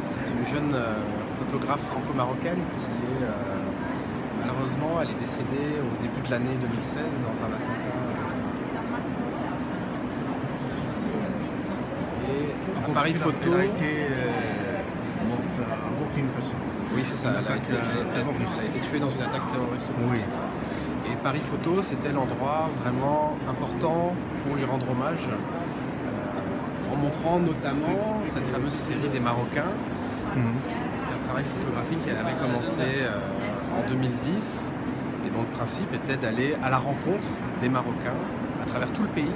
c'est une jeune photographe franco-marocaine qui est malheureusement elle est décédée au début de l'année 2016 dans un attentat. Et appareil photo. Elle a été morte à Burkina Faso. Oui, c'est ça. Elle a été tuée dans une attaque terroriste au Burkina. Et Paris Photo, c'était l'endroit vraiment important pour lui rendre hommage, en montrant notamment cette fameuse série des Marocains, un travail photographique qu'elle avait commencé en 2010, et dont le principe était d'aller à la rencontre des Marocains à travers tout le pays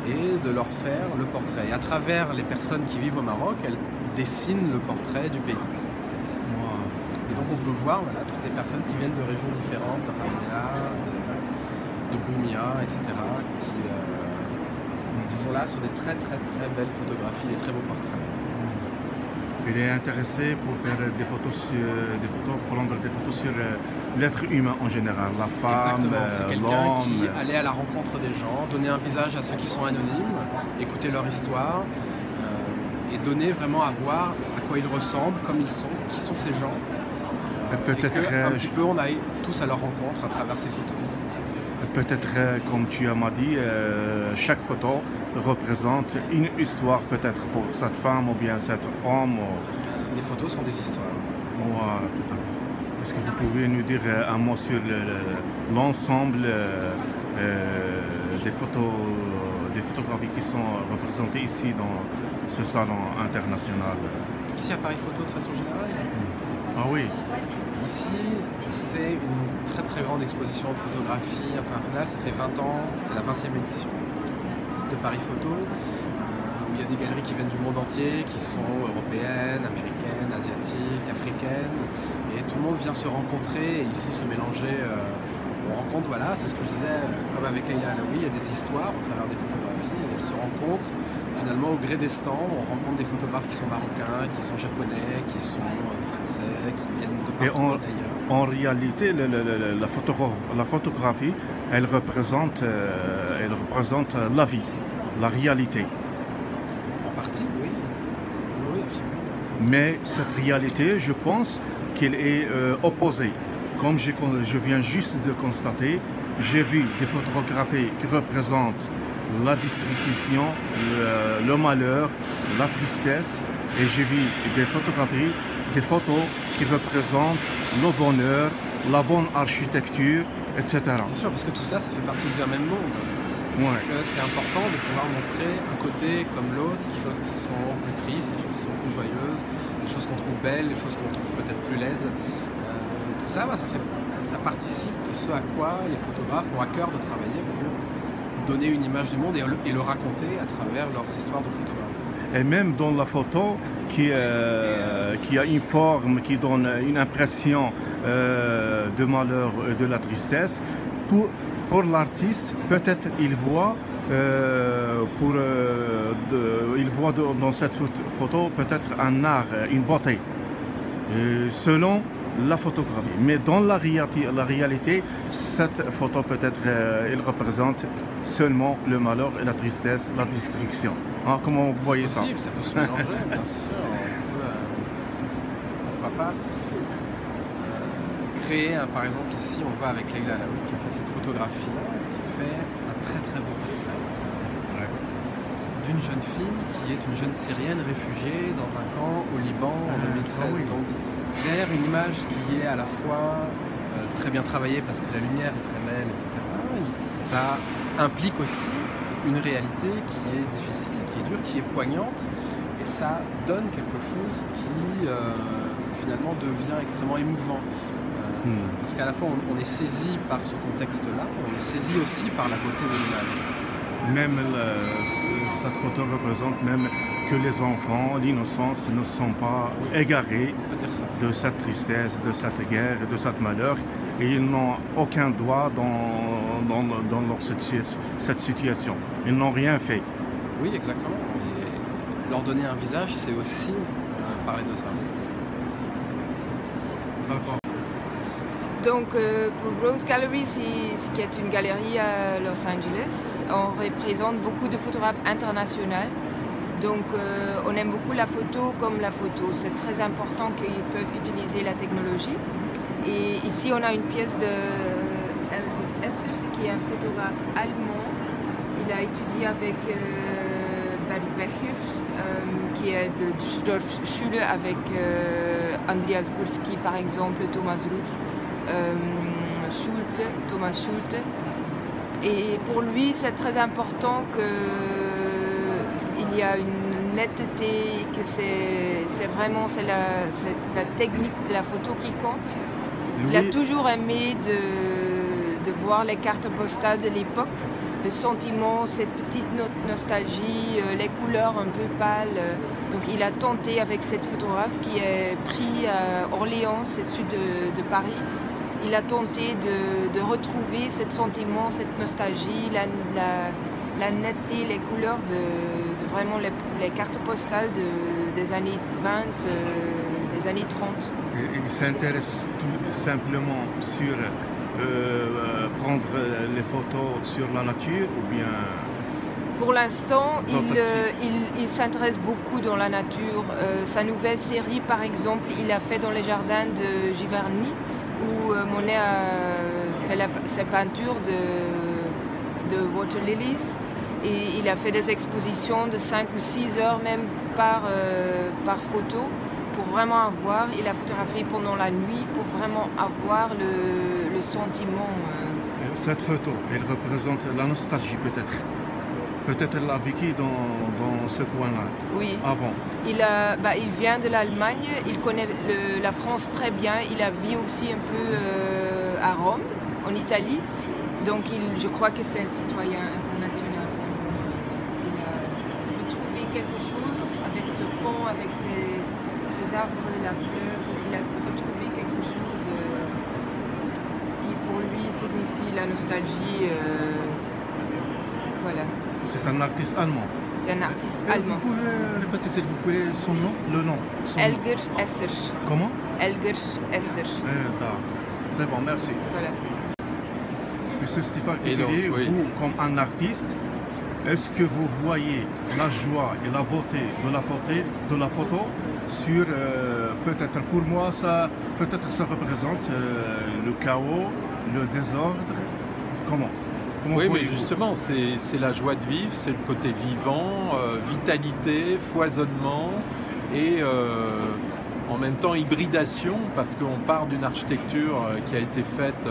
et de leur faire le portrait. Et à travers les personnes qui vivent au Maroc, elle dessine le portrait du pays. Et donc on peut voir voilà, toutes ces personnes qui viennent de régions différentes, de Ramla, de Boumia, etc., qui sont là sur des très belles photographies, des très beaux portraits. Il est intéressé pour faire des photos, prendre des photos sur l'être humain en général, la femme, exactement, c'est quelqu'un l'homme. qui allait à la rencontre des gens, donner un visage à ceux qui sont anonymes, écouter leur histoire, et donner vraiment à voir à quoi ils ressemblent, comme ils sont, qui sont ces gens. Peut-être un petit peu on aille tous à leur rencontre à travers ces photos. Peut-être, comme tu m'as dit, chaque photo représente une histoire peut-être pour cette femme ou bien cet homme. Les photos sont des histoires. Voilà, tout à fait. Est-ce que vous pouvez nous dire un mot sur l'ensemble des photographies qui sont représentées ici dans ce salon international? Ici à Paris Photo de façon générale? Ah oui. Ici, c'est une très grande exposition de photographie internationale. Ça fait 20 ans, c'est la 20e édition de Paris Photo, où il y a des galeries qui viennent du monde entier, qui sont européennes, américaines, asiatiques, africaines, et tout le monde vient se rencontrer et ici se mélanger. On rencontre, voilà, c'est ce que je disais, comme avec Leïla Alaoui, il y a des histoires au travers des photographies, et elles se rencontrent. Finalement, au gré des stands, on rencontre des photographes qui sont marocains, qui sont japonais, qui sont français, qui viennent de partout d'ailleurs. En réalité, la photographie, elle représente la vie, la réalité. En partie, oui. Oui, absolument. Mais cette réalité, je pense qu'elle est opposée. Comme je viens juste de constater, j'ai vu des photographies qui représentent la distribution, le malheur, la tristesse, et j'ai vu des photographies, des photos qui représentent le bonheur, la bonne architecture, etc. Bien sûr, parce que tout ça, ça fait partie d'un même monde. Ouais. Donc c'est important de pouvoir montrer un côté comme l'autre, les choses qui sont plus tristes, les choses qui sont plus joyeuses, les choses qu'on trouve belles, les choses qu'on trouve peut-être plus laides. Tout ça, ça participe de ce à quoi les photographes ont à cœur de travailler pour donner une image du monde et le raconter à travers leurs histoires de photographes. Et même dans la photo qui a une forme, qui donne une impression de malheur, de la tristesse, pour l'artiste, peut-être il voit, dans cette photo peut-être un art, une beauté, selon la photographie. Mais dans la réalité, cette photo peut-être, elle représente seulement le malheur et la tristesse, la destruction. Hein, comment vous voyez ça? C'est possible, ça peut se mélanger, bien sûr. Pourquoi pas créer, par exemple ici, on voit avec Leïla Alaoui qui a fait cette photographie-là, qui fait un très beau portrait d'une jeune fille qui est une jeune Syrienne réfugiée dans un camp au Liban en 2013. Donc, derrière une image qui est à la fois très bien travaillée parce que la lumière est très belle, etc., ça implique aussi une réalité qui est difficile, qui est dure, qui est poignante, et ça donne quelque chose qui finalement devient extrêmement émouvant. Parce qu'à la fois on est saisi par ce contexte-là, on est saisi aussi par la beauté de l'image. Même cette photo représente même que les enfants, l'innocence, ne sont pas égarés de cette tristesse, de cette guerre, de cette malheur, et ils n'ont aucun droit dans cette situation. Ils n'ont rien fait. Oui, exactement. Et leur donner un visage, c'est aussi parler de ça. D'accord. Donc pour Rose Gallery, qui est une galerie à Los Angeles, on représente beaucoup de photographes internationaux Donc on aime beaucoup la photo comme la photo. C'est très important qu'ils peuvent utiliser la technologie. Et ici on a une pièce de Elgert Essers, qui est un photographe allemand. Il a étudié avec Bert Becher, qui est de Düsseldorf Schule, avec Andreas Gursky par exemple, Thomas Ruff, Thomas Schulte. Et pour lui, c'est très important qu'il y a une netteté, que c'est vraiment la technique de la photo qui compte. Il a toujours aimé de voir les cartes postales de l'époque, le sentiment, cette petite nostalgie, les couleurs un peu pâles. Donc il a tenté avec cette photographe qui est pris à Orléans, c'est sud de Paris. Il a tenté de retrouver ce sentiment, cette nostalgie, la netteté, les couleurs de vraiment les cartes postales des années 20, des années 30. Il s'intéresse tout simplement sur prendre les photos sur la nature ou bien... Pour l'instant, il s'intéresse beaucoup dans la nature. Sa nouvelle série, par exemple, il a fait dans les jardins de Giverny, où Monet a fait ses peintures de water lilies, et il a fait des expositions de 5 ou 6 heures même par photo, pour vraiment avoir, il a photographié pendant la nuit pour vraiment avoir le sentiment. Cette photo, elle représente la nostalgie peut-être. Peut-être elle a vécu dans ce coin-là, oui. Avant. Il vient de l'Allemagne, il connaît la France très bien, il a vécu aussi un peu à Rome, en Italie. Donc je crois que c'est un citoyen international. Il a retrouvé quelque chose avec ce pont, avec ces arbres, la fleur. Il a retrouvé quelque chose qui pour lui signifie la nostalgie. Voilà. C'est un artiste allemand. C'est un artiste allemand. Vous pouvez répéter s'il vous plaît son nom, le nom. Elgert Essers. Comment? Elgert Essers. C'est bon, merci. Voilà. Monsieur Stéphane Couturier, oui. Vous, comme un artiste, est-ce que vous voyez la joie et la beauté de la photo sur, peut-être pour moi, ça représente le chaos, le désordre, comment? Oui, mais justement, c'est la joie de vivre, c'est le côté vivant, vitalité, foisonnement et en même temps hybridation, parce qu'on part d'une architecture qui a été faite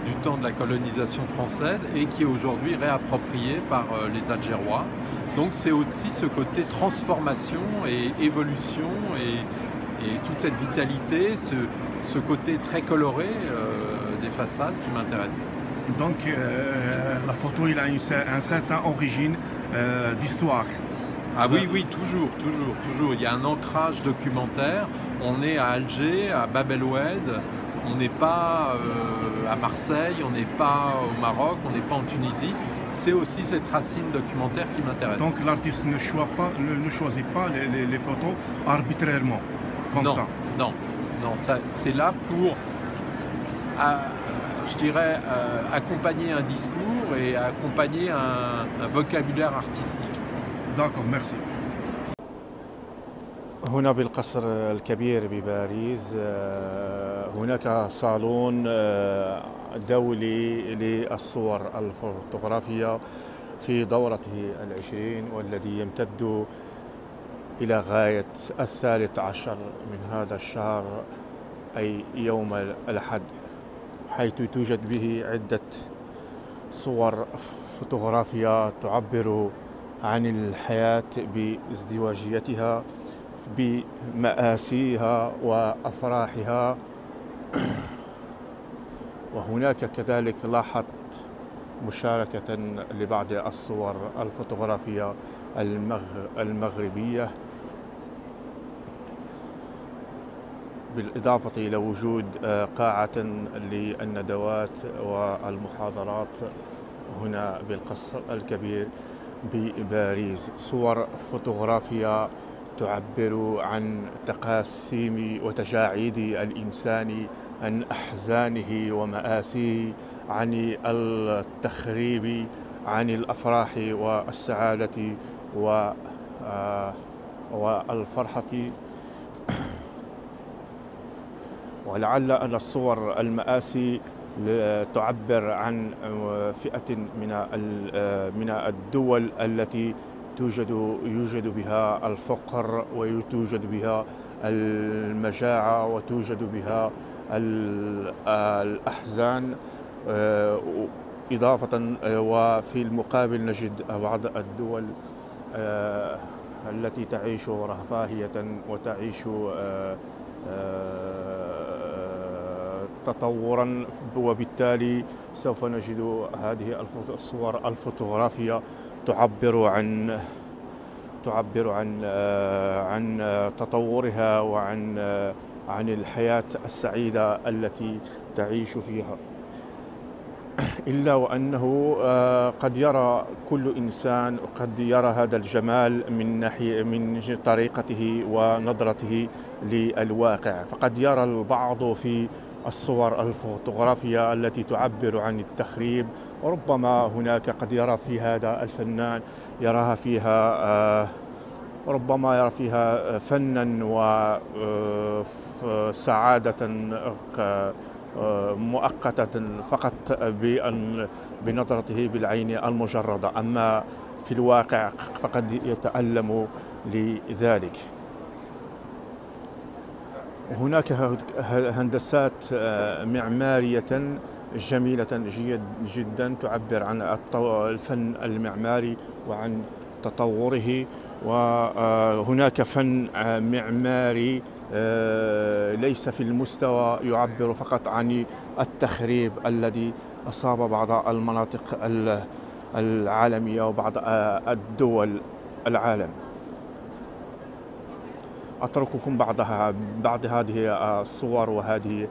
du temps de la colonisation française et qui est aujourd'hui réappropriée par les Algérois. Donc c'est aussi ce côté transformation et évolution et toute cette vitalité, ce côté très coloré des façades qui m'intéresse. Donc la photo, il a une certaine origine d'histoire. Ah oui, oui, toujours. Il y a un ancrage documentaire. On est à Alger, à Bab el-Oued, on n'est pas à Marseille, on n'est pas au Maroc, on n'est pas en Tunisie. C'est aussi cette racine documentaire qui m'intéresse. Donc l'artiste ne choisit pas les photos arbitrairement, comme ça. Non, c'est là pour... je dirais, accompagner un discours et accompagner un vocabulaire artistique. D'accord, merci. هنا بالقصر الكبير بباريس هناك صالون دولي للصور الفوتوغرافية في دورته 20 والذي يمتد إلى غاية 13 من هذا الشهر أي يوم الأحد، حيث توجد به عدة صور فوتوغرافية تعبر عن الحياة بازدواجيتها بمآسيها وأفراحها. وهناك كذلك لاحظت مشاركة لبعض الصور الفوتوغرافية المغربية، بالإضافة إلى وجود قاعة للندوات والمحاضرات هنا بالقصر الكبير بباريس. صور فوتوغرافية تعبر عن تقاسيم وتجاعيد الإنسان، عن أحزانه ومآسيه، عن التخريب، عن الأفراح والسعادة والفرحة. ولعل أن الصور المآسي تعبر عن فئة من الدول التي يوجد بها الفقر، وتوجد بها المجاعة، وتوجد بها الأحزان إضافة. وفي المقابل نجد بعض الدول التي تعيش رفاهية وتعيش تطورا، وبالتالي سوف نجد هذه الصور الفوتوغرافية تعبر عن تطورها عن الحياة السعيدة التي تعيش فيها. إلا وأنه قد يرى كل إنسان هذا الجمال من طريقته ونظرته للواقع. فقد يرى البعض في الصور الفوتوغرافية التي تعبر عن التخريب، وربما هناك قد يرى في هذا الفنان ربما يرى فيها فنا وسعادة مؤقتة فقط بنظرته بالعين المجردة، أما في الواقع فقد يتألم لذلك. هناك هندسات معمارية جميلة جدا تعبر عن الفن المعماري وعن تطوره. وهناك فن معماري ليس في المستوى، يعبر فقط عن التخريب الذي أصاب بعض المناطق العالمية وبعض الدول العالم. أترككم بعد هذه الصور وهذه